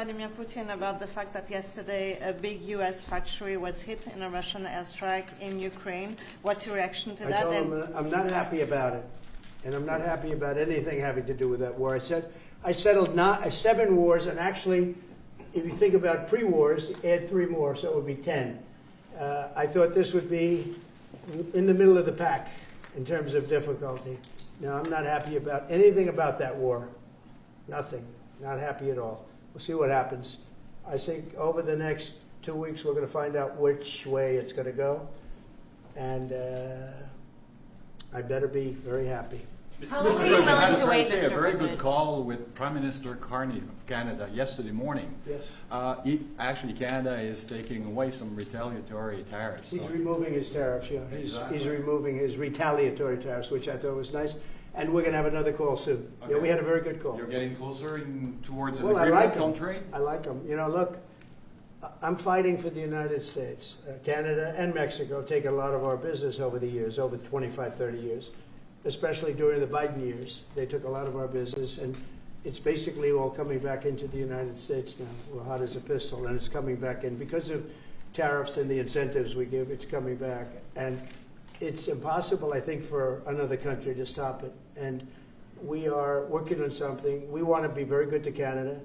Vladimir Putin about the fact that yesterday a big U.S. factory was hit in a Russian airstrike in Ukraine. What's your reaction to that? I told him I'm not happy about it, and I'm not happy about anything having to do with that war. I said I settled 7 wars, and actually, if you think about pre-wars, add 3 more, so it would be 10. I thought this would be in the middle of the pack in terms of difficulty. No, I'm not happy about anything about that war. Nothing. Not happy at all. We'll see what happens. I think over the next 2 weeks we're going to find out which way it's going to go, and I better be very happy. How long are you willing to wait, Mr. President? A very good call with Prime Minister Carney of Canada yesterday morning. Yes. Actually, Canada is taking away some retaliatory tariffs. He's removing his tariffs, yeah. He's removing his retaliatory tariffs, which I thought was nice. And we're going to have another call soon. Okay. Yeah, we had a very good call. You're getting closer towards an Well, agreement country? I like them. You know, look, I'm fighting for the United States. Canada and Mexico have taken a lot of our business over the years, over 25, 30 years, especially during the Biden years. They took a lot of our business, and it's basically all coming back into the United States now. We're hot as a pistol, and it's coming back in. Because of tariffs and the incentives we give, it's coming back. And it's impossible, I think, for another country to stop it. And we are working on something. We want to be very good to Canada.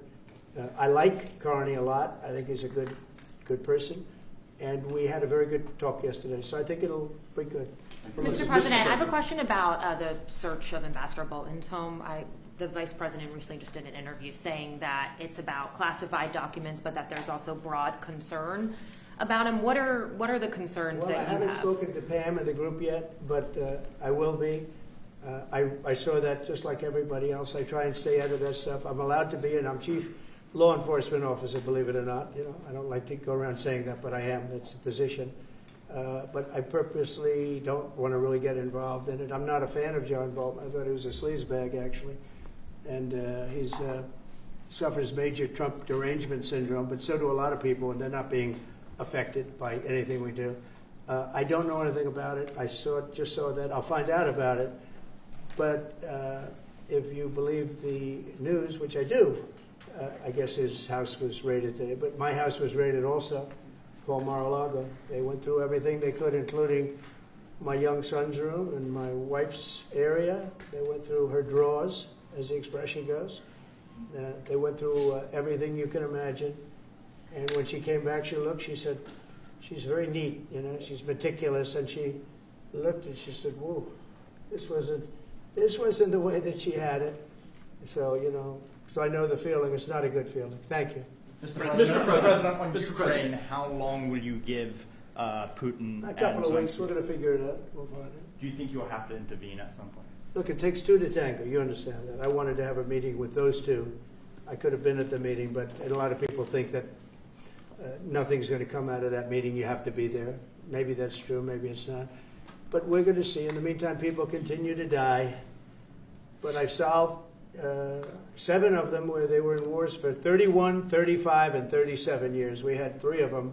I like Carney a lot. I think he's a good person. And we had a very good talk yesterday. So I think it'll be good. Mr. President, I have a question about the search of Ambassador Bolton's home. The Vice President recently just did an interview saying that it's about classified documents, but that there's also broad concern about him. What are the concerns that you have? I haven't spoken to Pam and the group yet, but I will be. I saw that just like everybody else. I try and stay out of that stuff. I'm allowed to be, and I'm chief law enforcement officer, believe it or not. You know, I don't like to go around saying that, but I am. That's the position. But I purposely don't want to really get involved in it. I'm not a fan of John Bolton. I thought he was a sleazebag, actually. And he suffers major Trump derangement syndrome, but so do a lot of people, and they're not being affected by anything we do. I don't know anything about it. I just saw that. I'll find out about it. But if you believe the news, which I do, I guess his house was raided today. But my house was raided also, called Mar-a-Lago. They went through everything they could, including my young son's room and my wife's area. They went through her drawers, as the expression goes. They went through everything you can imagine. And when she came back, she said, she's very neat, you know, she's meticulous. And she looked and she said, whoa, this wasn't the way that she had it. So, you know, so I know the feeling. It's not a good feeling. Thank you. Mr. President, on Ukraine, how long will you give Putin? A couple of weeks. We're going to figure it out. We'll find it. Do you think you'll have to intervene at some point? Look, it takes 2 to tango. You understand that. I wanted to have a meeting with those 2. I could have been at the meeting, but a lot of people think that nothing's going to come out of that meeting. You have to be there. Maybe that's true. Maybe it's not. But we're going to see. In the meantime, people continue to die. But I've solved 7 of them where they were in wars for 31, 35, and 37 years. We had 3 of them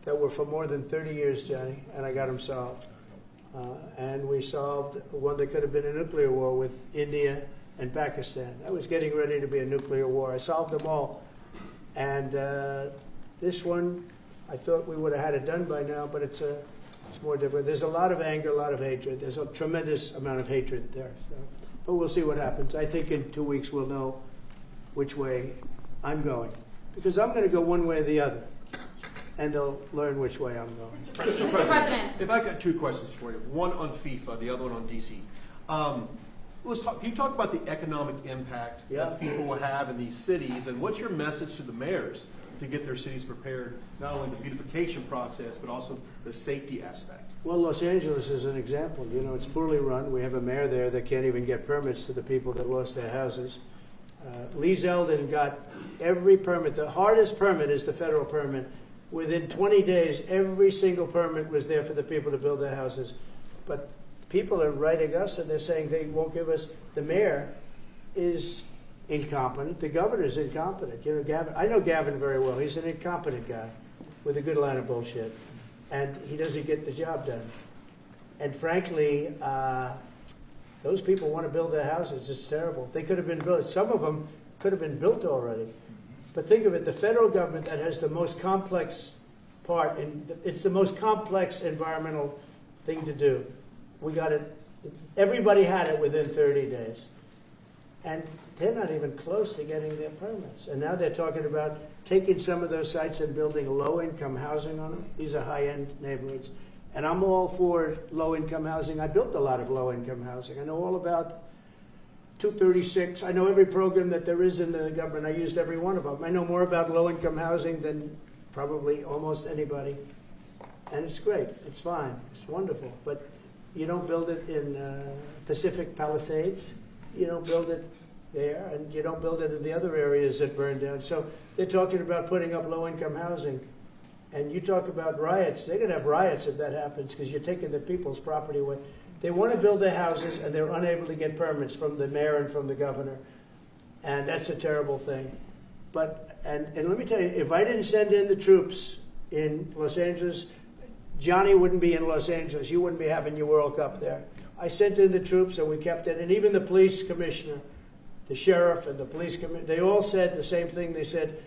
that were for more than 30 years, Johnny, and I got them solved. And we solved one that could have been a nuclear war with India and Pakistan. That was getting ready to be a nuclear war. I solved them all. And this one, I thought we would have had it done by now, but it's more different. There's a lot of anger, a lot of hatred. There's a tremendous amount of hatred there. So. But we'll see what happens. I think in 2 weeks we'll know which way I'm going. Because I'm going to go one way or the other. And they'll learn which way I'm going. Mr. President. If I got 2 questions for you, one on FIFA, the other one on DC. Can you talk about the economic impact that FIFA will have in these cities, and what's your message to the mayors to get their cities prepared, not only the beautification process, but also the safety aspect? Well, Los Angeles is an example. You know, it's poorly run. We have a mayor there that can't even get permits to the people that lost their houses. Lee Zeldin got every permit. The hardest permit is the federal permit. Within 20 days, every single permit was there for the people to build their houses. But people are writing us, and they're saying they won't give us. The mayor is incompetent. The governor's incompetent. You know, Gavin. I know Gavin very well. He's an incompetent guy with a good line of bullshit, and he doesn't get the job done. And frankly, those people want to build their houses. It's terrible. They could have been built. Some of them could have been built already. But think of it, the federal government that has the most complex part, and it's the most complex environmental thing to do. We got it, everybody had it within 30 days. And they're not even close to getting their permits. And now they're talking about taking some of those sites and building low-income housing on them. These are high-end neighborhoods. And I'm all for low-income housing. I built a lot of low-income housing. I know all about 236. I know every program that there is in the government. I used every one of them. I know more about low-income housing than probably almost anybody. And it's great. It's fine. It's wonderful. But you don't build it in Pacific Palisades. You don't build it there, and you don't build it in the other areas that burn down. So they're talking about putting up low-income housing. And you talk about riots. They're going to have riots if that happens because you're taking the people's property away. They want to build their houses, and they're unable to get permits from the mayor and from the governor. And that's a terrible thing. But and let me tell you, if I didn't send in the troops in Los Angeles, Johnny wouldn't be in Los Angeles. You wouldn't be having your World Cup there. I sent in the troops, and we kept it. And even the police commissioner, the sheriff, and the police commissioner, they all said the same thing. They said,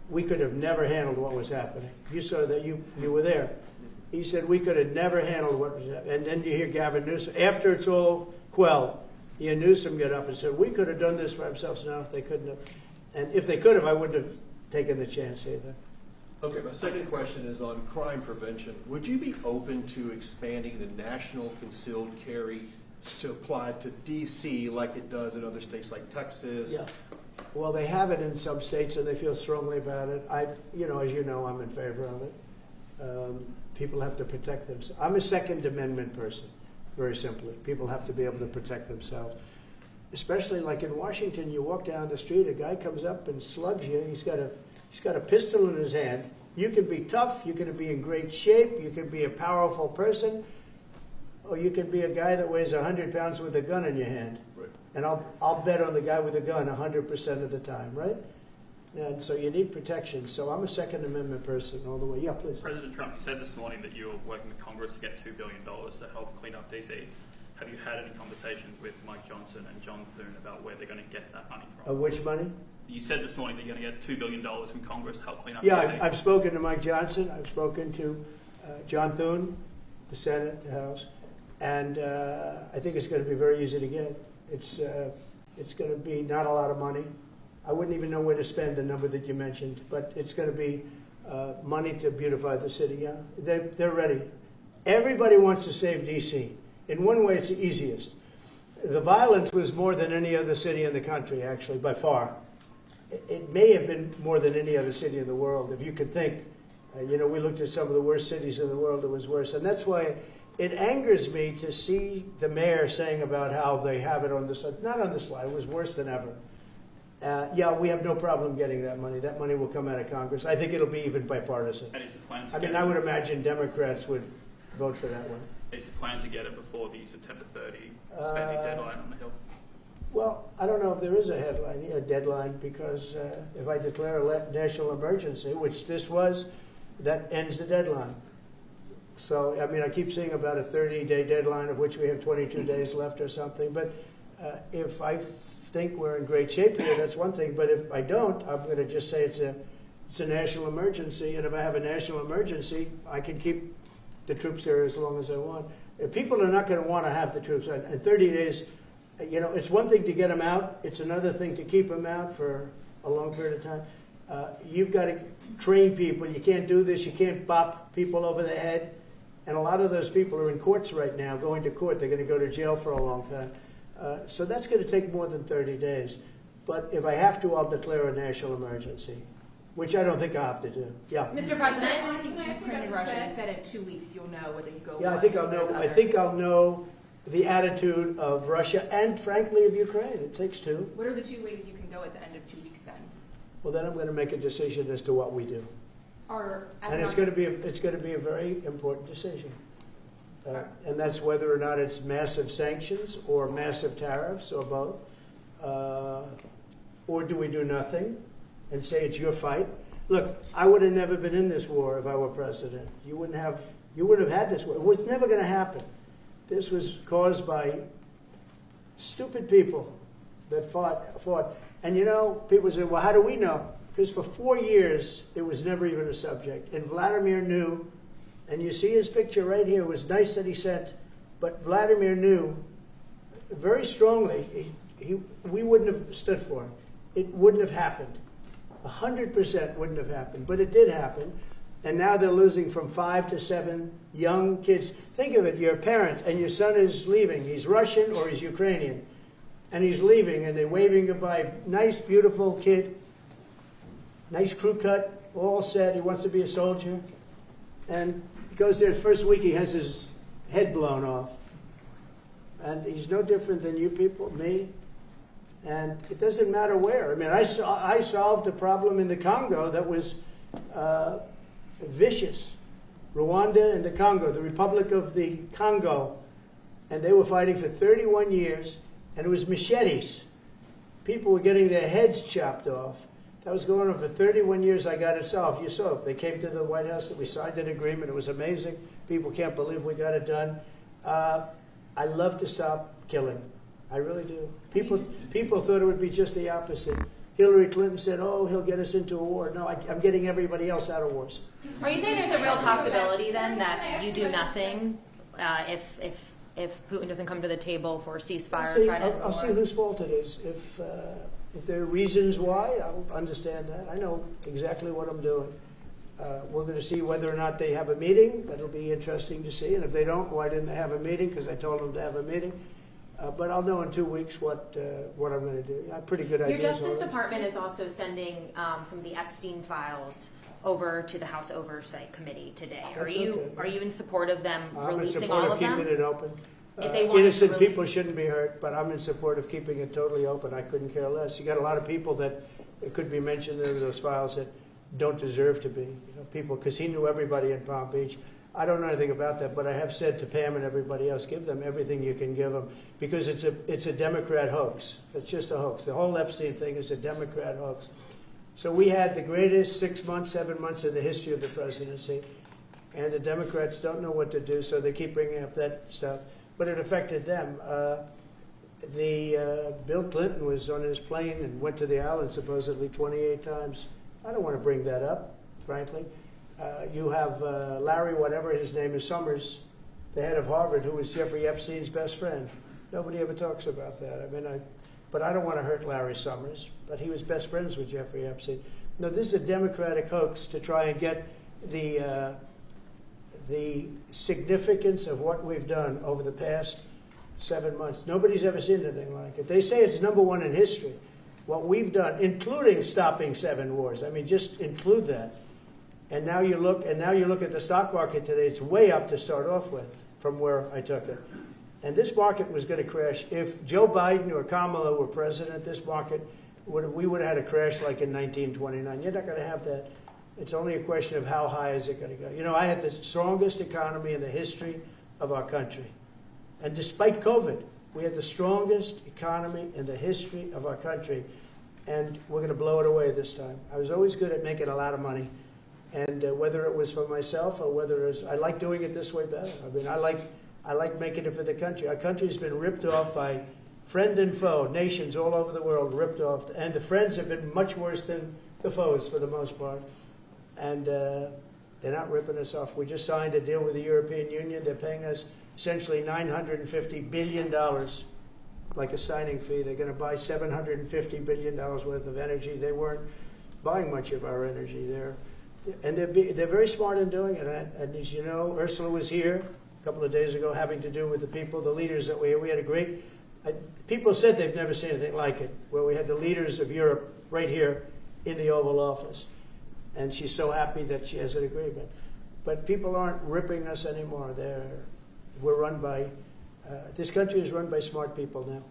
we could have never handled what was happening. You saw that, you were there. He said, we could have never handled what was happening. And then you hear Gavin Newsom, after it's all quelled, you hear Newsom get up and said, we could have done this for ourselves. No, they couldn't have. And if they could have, I wouldn't have taken the chance either. Okay, my second question is on crime prevention. Would you be open to expanding the national concealed carry to apply to D.C. like it does in other states like Texas? Yeah. Well, they have it in some states, and they feel strongly about it. As you know, I'm in favor of it. People have to protect themselves. I'm a Second Amendment person, very simply. People have to be able to protect themselves. Especially like in Washington, you walk down the street, a guy comes up and slugs you. He's got a pistol in his hand. You can be tough. You can be in great shape. You can be a powerful person. Or you can be a guy that weighs 100 pounds with a gun in your hand. Right. And I'll bet on the guy with a gun 100% of the time, right? And so you need protection. So I'm a Second Amendment person all the way. Yeah, please. President Trump, you said this morning that you were working with Congress to get $2 billion to help clean up DC. Have you had any conversations with Mike Johnson and John Thune about where they're going to get that money from? Which money? You said this morning that you're going to get $2 billion from Congress to help clean up Yeah, DC. I've spoken to Mike Johnson. I've spoken to John Thune, the Senate, the House. And I think it's going to be very easy to get. It's going to be not a lot of money. I wouldn't even know where to spend the number that you mentioned, but it's going to be money to beautify the city. Yeah, they're ready. Everybody wants to save D.C. In one way, it's the easiest. The violence was more than any other city in the country, actually, by far. It may have been more than any other city in the world, if you could think. We looked at some of the worst cities in the world. It was worse, and that's why it angers me to see the mayor saying about how they have it on the slide. Not on the slide. It was worse than ever. We have no problem getting that money. That money will come out of Congress. I think it'll be even bipartisan. And is the plan to I mean, I would imagine Democrats would vote for that one. Is the plan to get it before the September 30 spending deadline on the Hill? Well, I don't know if there is a deadline, because if I declare a national emergency, which this was, that ends the deadline. So, I mean, I keep seeing about a 30-day deadline, of which we have 22 days left or something. But if I think we're in great shape here, that's one thing. But if I don't, I'm going to just say it's a national emergency. And if I have a national emergency, I can keep the troops here as long as I want. If people are not going to want to have the troops, and 30 days, it's one thing to get them out. It's another thing to keep them out for a long period of time. You've got to train people. You can't do this. You can't bop people over the head. And a lot of those people are in courts right now, going to court. They're going to go to jail for a long time. So that's going to take more than 30 days. But if I have to, I'll declare a national emergency, which I don't think I have to do. Yeah. Mr. President, Ukraine and Russia, you said in 2 weeks you'll know whether you go. Yeah, I think I'll know the attitude of Russia and, frankly, of Ukraine. It takes two. What are the 2 ways you can go at the end of 2 weeks then? Well, then I'm going to make a decision as to what we do. And it's going to be a very important decision. And that's whether or not it's massive sanctions or massive tariffs or both. Or do we do nothing and say it's your fight? Look, I would have never been in this war if I were president. You would have had this war. It was never going to happen. This was caused by stupid people that fought. And people say, well, how do we know? Because for 4 years, it was never even a subject. And Vladimir knew, and you see his picture right here. It was nice that he sent, but Vladimir knew very strongly we wouldn't have stood for him. It wouldn't have happened. 100% wouldn't have happened, but it did happen. And now they're losing from 5 to 7 young kids. Think of it, you're a parent and your son is leaving. He's Russian or he's Ukrainian. And he's leaving and they're waving goodbye. Nice, beautiful kid. Nice crew cut, all set. He wants to be a soldier. And he goes there the first week, he has his head blown off. And he's no different than you people, me. And it doesn't matter where. I mean, I solved a problem in the Congo that was vicious. Rwanda and the Congo, the Republic of the Congo. And they were fighting for 31 years, and it was machetes. People were getting their heads chopped off. That was going on for 31 years. I got it solved. You saw it. They came to the White House, we signed an agreement. It was amazing. People can't believe we got it done. I love to stop killing. I really do. People thought it would be just the opposite. Hillary Clinton said, oh, he'll get us into a war. No, I'm getting everybody else out of wars. Are you saying there's a real possibility then that you do nothing if Putin doesn't come to the table for a ceasefire? I'll see whose fault it is. If there are reasons why, I'll understand that. I know exactly what I'm doing. We're going to see whether or not they have a meeting. That'll be interesting to see. And if they don't, why didn't they have a meeting? Because I told them to have a meeting. But I'll know in 2 weeks what I'm going to do. I have pretty good ideas. Your Justice Department is also sending some of the Epstein files over to the House Oversight Committee today. Are you in support of them releasing all of them? I'm in support of keeping it open. If they want Innocent people shouldn't be hurt, but I'm in support of keeping it totally open. I couldn't care less. You got a lot of people that could be mentioned in those files that don't deserve to be. People, because he knew everybody in Palm Beach. I don't know anything about that, but I have said to Pam and everybody else, give them everything you can give them, because it's a Democrat hoax. It's just a hoax. The whole Epstein thing is a Democrat hoax. So we had the greatest 6 months, 7 months in the history of the presidency, and the Democrats don't know what to do, so they keep bringing up that stuff. But it affected them. Bill Clinton was on his plane and went to the island supposedly 28 times. I don't want to bring that up, frankly. You have Larry, whatever his name is, Summers, the head of Harvard, who was Jeffrey Epstein's best friend. Nobody ever talks about that. I mean, but I don't want to hurt Larry Summers, but he was best friends with Jeffrey Epstein. No, this is a Democratic hoax to try and get the significance of what we've done over the past 7 months. Nobody's ever seen anything like it. They say it's #1 in history. What we've done, including stopping 7 wars. I mean, just include that. And now you look at the stock market today. It's way up to start off with from where I took it. And this market was going to crash. If Joe Biden or Kamala were president, this market we would have had a crash like in 1929. You're not going to have that. It's only a question of how high is it going to go. You know, I had the strongest economy in the history of our country. And despite COVID, we had the strongest economy in the history of our country. And we're going to blow it away this time. I was always good at making a lot of money. And whether it was for myself or whether it was, I like doing it this way better. I mean, I like making it for the country. Our country's been ripped off by friend and foe, nations all over the world ripped off. And the friends have been much worse than the foes for the most part. And they're not ripping us off. We just signed a deal with the European Union. They're paying us essentially $950 billion, like a signing fee. They're going to buy $750 billion worth of energy. They weren't buying much of our energy there. And they're very smart in doing it. And as you know, Ursula was here a couple of days ago having to do with the people, the leaders that were here. We had a great, people said they've never seen anything like it, where we had the leaders of Europe right here in the Oval Office. And she's so happy that she has an agreement. But people aren't ripping us anymore. We're run by, this country is run by smart people now.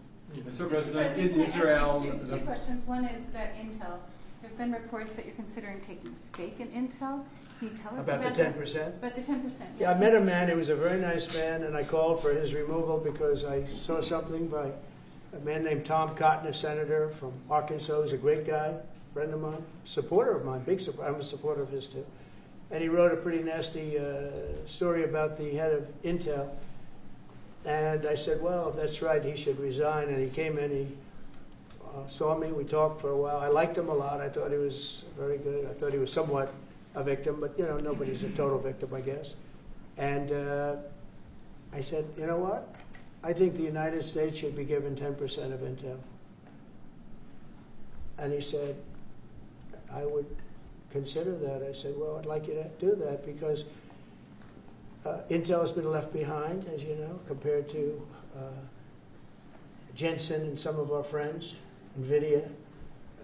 Mr. President, in Israel... Two questions. One is that Intel. There have been reports that you're considering taking a stake in Intel. Can you tell us about the 10%? About the 10%. Yeah, I met a man. He was a very nice man, and I called for his removal because I saw something by a man named Tom Cotton, a senator from Arkansas. He's a great guy, friend of mine, supporter of mine, big supporter. I'm a supporter of his too. And he wrote a pretty nasty story about the head of Intel. And I said, well, if that's right, he should resign. And he came in, saw me. We talked for a while. I liked him a lot. I thought he was very good. I thought he was somewhat a victim, but nobody's a total victim, I guess. And I said, you know what? I think the United States should be given 10% of Intel. And he said, I would consider that. I said, well, I'd like you to do that because Intel has been left behind, as you know, compared to Jensen and some of our friends, NVIDIA,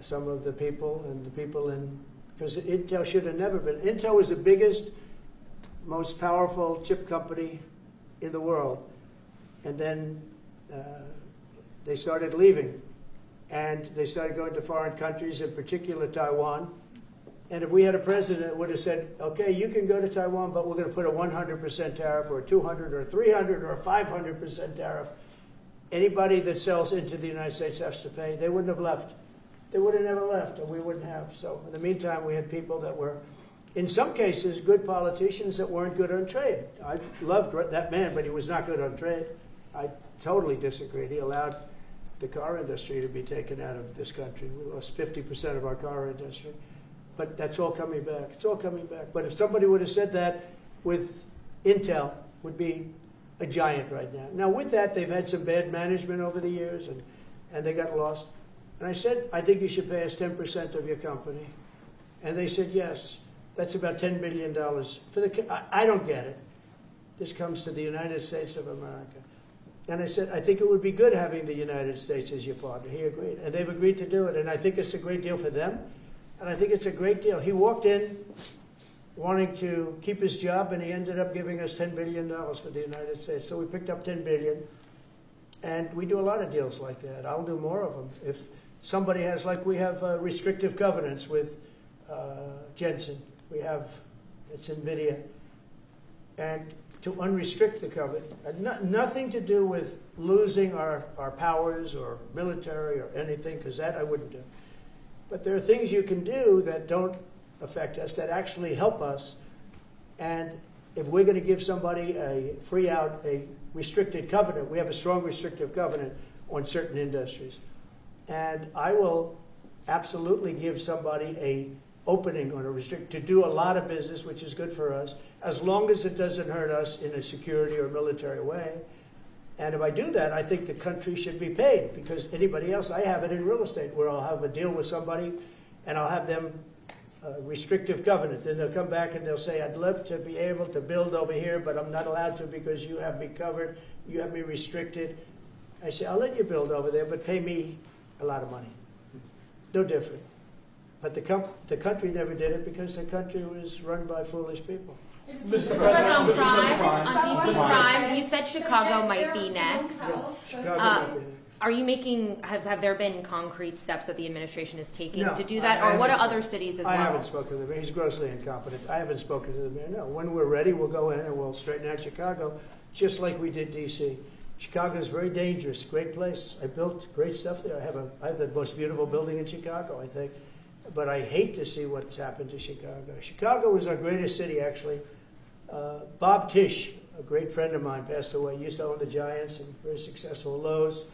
some of the people, and the people in, because Intel should have never been. Intel was the biggest, most powerful chip company in the world. And then they started leaving. And they started going to foreign countries, in particular Taiwan. And if we had a president that would have said, okay, you can go to Taiwan, but we're going to put a 100% tariff or a 200 or 300 or a 500% tariff, anybody that sells into the United States has to pay. They wouldn't have left. They would have never left, and we wouldn't have. So in the meantime, we had people that were, in some cases, good politicians that weren't good on trade. I loved that man, but he was not good on trade. I totally disagreed. He allowed the car industry to be taken out of this country. We lost 50% of our car industry. But that's all coming back. It's all coming back. But if somebody would have said that with Intel, would be a giant right now. Now, with that, they've had some bad management over the years, and they got lost. And I said, I think you should pay us 10% of your company. And they said, yes. That's about $10 billion. I don't get it. This comes to the United States of America. And I said, I think it would be good having the United States as your partner. He agreed. And they've agreed to do it. And I think it's a great deal for them. And I think it's a great deal. He walked in wanting to keep his job, and he ended up giving us $10 billion for the United States. So we picked up $10 billion. And we do a lot of deals like that. I'll do more of them. If somebody has, like we have restrictive covenants with Jensen. We have, it's NVIDIA. And to unrestrict the covenant, nothing to do with losing our powers or military or anything, because that I wouldn't do. But there are things you can do that don't affect us, that actually help us. And if we're going to give somebody a restricted covenant, we have a strong restrictive covenant on certain industries. And I will absolutely give somebody a opening on to do a lot of business, which is good for us, as long as it doesn't hurt us in a security or military way. And if I do that, I think the country should be paid, because anybody else, I have it in real estate where I'll have a deal with somebody and I'll have them restrictive covenant. Then they'll come back and they'll say, I'd love to be able to build over here, but I'm not allowed to because you have me covered, you have me restricted. I say, I'll let you build over there, but pay me a lot of money. No different. But the country never did it because the country was run by foolish people. On crime, you said Chicago might be next. Chicago might be next. Are you making, have there been concrete steps that the administration is taking No, to do that? I Or what are haven't other cities as well? I haven't spoken to the mayor. He's grossly incompetent. I haven't spoken to the mayor. No, when we're ready, we'll go in and we'll straighten out Chicago, just like we did D.C. Chicago is very dangerous, great place. I built great stuff there. I have the most beautiful building in Chicago, I think. But I hate to see what's happened to Chicago. Chicago was our greatest city, actually. Bob Tisch, a great friend of mine, passed away. He used to own the Giants and very successful Lowe's.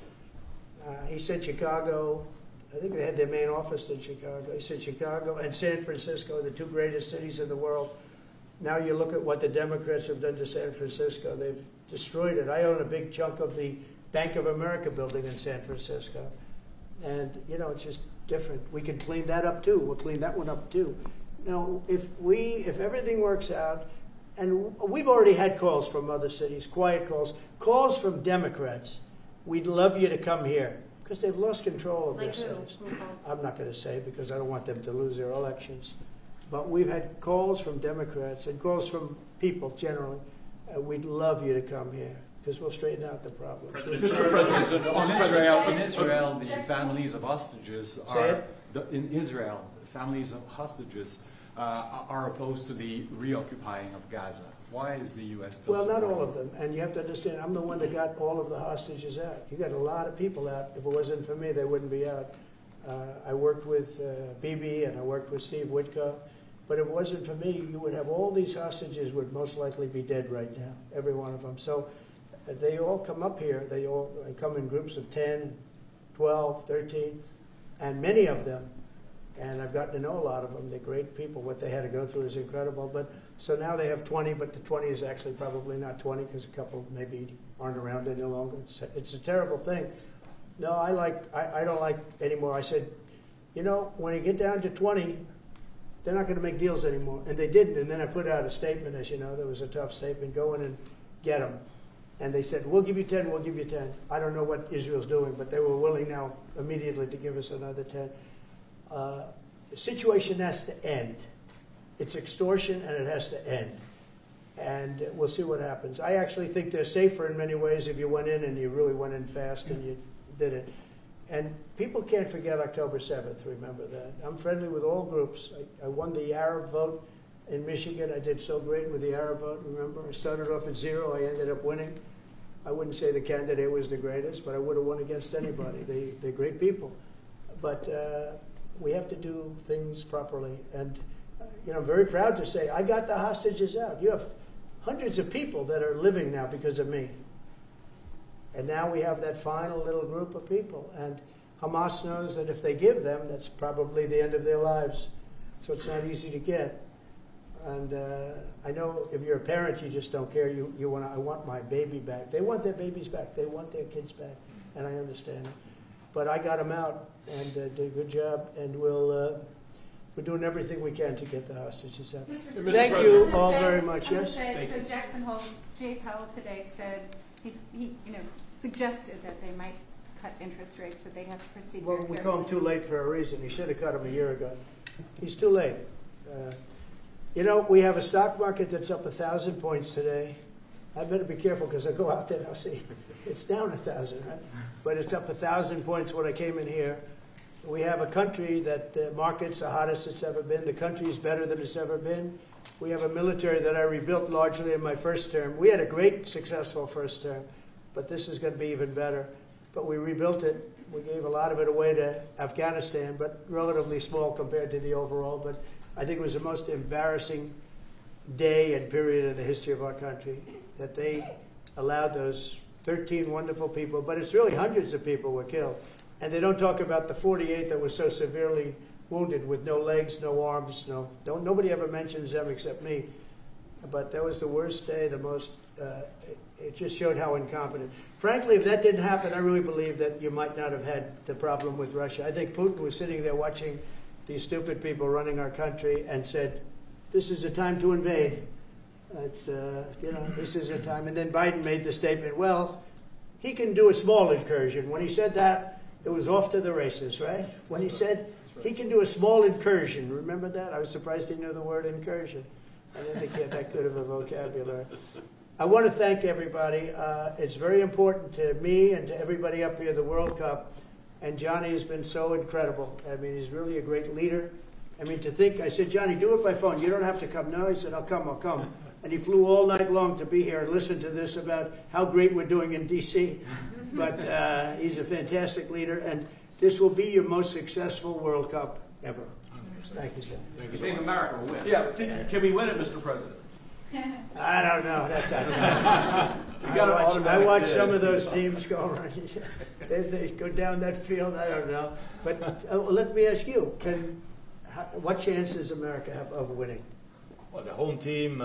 He said Chicago, I think they had their main office in Chicago. He said Chicago and San Francisco are the two greatest cities in the world. Now you look at what the Democrats have done to San Francisco. They've destroyed it. I own a big chunk of the Bank of America building in San Francisco. And, it's just different. We can clean that up too. We'll clean that one up too. Now, if everything works out, and we've already had calls from other cities, quiet calls from Democrats. We'd love you to come here, because they've lost control of their cities. I'm not going to say because I don't want them to lose their elections. But we've had calls from Democrats and calls from people generally. We'd love you to come here, because we'll straighten out the problem. Mr. President, in Israel, the families of hostages are opposed to the reoccupying of Gaza. Why is the U.S. still Well, not supporting all of them. And you have to understand, I'm the one that got all of the hostages out. You got a lot of people out. If it wasn't for me, they wouldn't be out. I worked with Bibi and I worked with Steve Witkoff. But if it wasn't for me, you would have all these hostages would most likely be dead right now, every one of them. So they all come up here. They come in groups of 10, 12, 13. and many of them, and I've gotten to know a lot of them. They're great people. What they had to go through is incredible. But so now they have 20, but the 20 is actually probably not 20 because a couple maybe aren't around any longer. It's a terrible thing. No, I don't like anymore. I said, you know, when you get down to 20, they're not going to make deals anymore. And they didn't. And then I put out a statement, as you know, that was a tough statement, go in and get them. And they said, we'll give you 10, we'll give you 10. I don't know what Israel's doing, but they were willing now immediately to give us another 10. The situation has to end. It's extortion, and it has to end. And we'll see what happens. I actually think they're safer in many ways if you went in and you really went in fast and you did it. And people can't forget October 7th, remember that. I'm friendly with all groups. I won the Arab vote in Michigan. I did so great with the Arab vote, remember? I started off at 0. I ended up winning. I wouldn't say the candidate was the greatest, but I would have won against anybody. They're great people. But we have to do things properly. And you know, I'm very proud to say I got the hostages out. You have hundreds of people that are living now because of me. And now we have that final little group of people. And Hamas knows that if they give them, that's probably the end of their lives. So it's not easy to get. And I know if you're a parent, you just don't care. You want, I want my baby back. They want their babies back. They want their kids back. And I understand it. But I got them out and did a good job. And we're doing everything we can to get the hostages out. Thank you all very much. Yes? So Jackson Hole, Jay Powell today said he suggested that they might cut interest rates, but they have to proceed. Well, we call him too late for a reason. He should have cut him a year ago. He's too late. You know, we have a stock market that's up 1,000 points today. I better be careful because I go out there and I'll see it's down 1,000, right? But it's up 1,000 points when I came in here. We have a country that the market's the hottest it's ever been. The country is better than it's ever been. We have a military that I rebuilt largely in my first term. We had a great, successful first term, but this is going to be even better. But we rebuilt it. We gave a lot of it away to Afghanistan, but relatively small compared to the overall. But I think it was the most embarrassing day and period in the history of our country that they allowed those 13 wonderful people, but it's really hundreds of people were killed. And they don't talk about the 48 that were so severely wounded with no legs, no arms, nobody ever mentions them except me. But that was the worst day, the most, it just showed how incompetent. Frankly, if that didn't happen, I really believe that you might not have had the problem with Russia. I think Putin was sitting there watching these stupid people running our country and said, this is a time to invade. It's, this is a time. And then Biden made the statement, well, he can do a small incursion. When he said that, it was off to the races, right? When he said he can do a small incursion, remember that? I was surprised he knew the word incursion. I didn't think he had that good of a vocabulary. I want to thank everybody. It's very important to me and to everybody up here, the World Cup. And Johnny has been so incredible. I mean, he's really a great leader. I mean, to think, I said, Johnny, do it by phone. You don't have to come. No, he said, I'll come. And he flew all night long to be here and listen to this about how great we're doing in D.C. But he's a fantastic leader. And this will be your most successful World Cup ever. Thank you, John. You think America will win? Yeah. Can we win it, Mr. President? I don't know. That's I watch some of those teams go around. They go down that field. I don't know. But let me ask you: what chance does America have of winning? Well, the home team